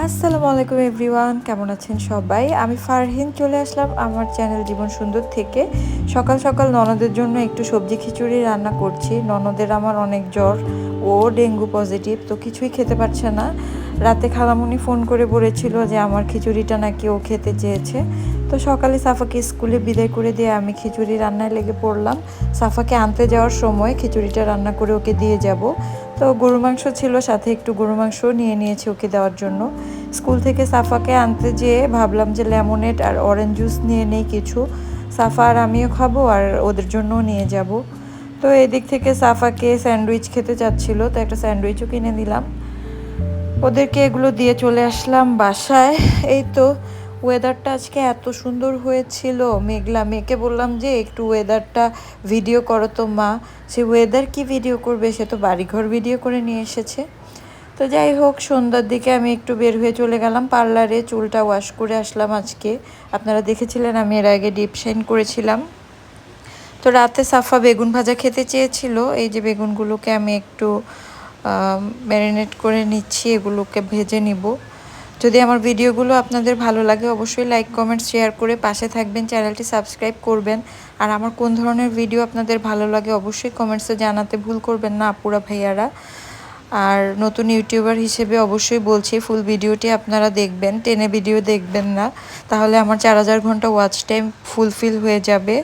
আসসালামু আলাইকুম এভরিওয়ান, কেমন আছেন সবাই? আমি ফারহিন চলে আসলাম আমার চ্যানেল জীবন সুন্দর থেকে। সকাল সকাল ননদের জন্য একটু সবজি খিচুড়ি রান্না করছি। ননদের আমার অনেক জ্বর, ও ডেঙ্গু পজিটিভ, তো কিছুই খেতে পারছে না। রাতে খালামুনি ফোন করে বলেছিল যে আমার খিচুড়িটা নাকি ও খেতে চেয়েছে। তো সকালে সাফাকে স্কুলে বিদায় করে দিয়ে আমি খিচুড়ি রান্নায় লেগে পড়লাম। সাফাকে আনতে যাওয়ার সময় খিচুড়িটা রান্না করে ওকে দিয়ে যাব। তো গরু মাংস ছিল, সাথে একটু গরু মাংস নিয়ে নিয়েছি ওকে দেওয়ার জন্য। স্কুল থেকে সাফাকে আনতে যেয়ে ভাবলাম যে লেমনেড আর অরেঞ্জ জুস নিয়ে নেই কিছু। সাফা আর আমিও খাবো আর ওদের জন্যও নিয়ে যাব। তো এদিক থেকে সাফাকে স্যান্ডউইচ খেতে চাচ্ছিল, তো একটা স্যান্ডউইচও কিনে দিলাম। ওদেরকে এগুলো দিয়ে চলে আসলাম বাসায়। এই তো ওয়েদারটা আজকে এত সুন্দর হয়েছিল, মেঘলা। মেয়েকে বললাম যে একটু ওয়েদারটা ভিডিও করো তো মা। সে ওয়েদার কি ভিডিও করবে, সে তো বাড়িঘর ভিডিও করে নিয়ে এসেছে। তো যাই হোক, সন্ধ্যার দিকে আমি একটু বের হয়ে চলে গেলাম পার্লারে, চুলটা ওয়াশ করে আসলাম আজকে। আপনারা দেখেছিলেন আমি এর আগে ডিপ শাইন করেছিলাম। তো রাতে সাফা বেগুন ভাজা খেতে চেয়েছিল। এই যে বেগুনগুলোকে আমি একটু ম্যারিনেট করে নিচ্ছি, এগুলোকে ভেজে নিব। যদি আমার ভিডিওগুলো আপনাদের ভালো লাগে অবশ্যই লাইক কমেন্ট শেয়ার করে পাশে থাকবেন, চ্যানেলটি সাবস্ক্রাইব করবেন। আর আমার কোন ধরনের ভিডিও আপনাদের ভালো লাগে অবশ্যই কমেন্টসে জানাতে ভুল করবেন না আপুরা ভাইয়ারা। আর নতুন ইউটিউবার হিসেবে অবশ্যই বলছি ফুল ভিডিওটি আপনারা দেখবেন, টেনে ভিডিও দেখবেন না, তাহলে আমার 4000 ঘন্টা ওয়াচ টাইম ফুলফিল হয়ে যাবে।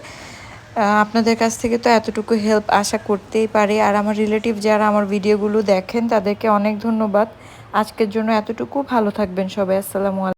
আপনাদের কাছ থেকে তো এতটুকু হেল্প আশা করতেই পারি। আর আমার রিলেটিভ যারা আমার ভিডিওগুলো দেখেন তাদেরকে অনেক ধন্যবাদ। আজকের জন্য এতটুকু, ভালো থাকবেন সবাই। আসসালামু আলাইকুম।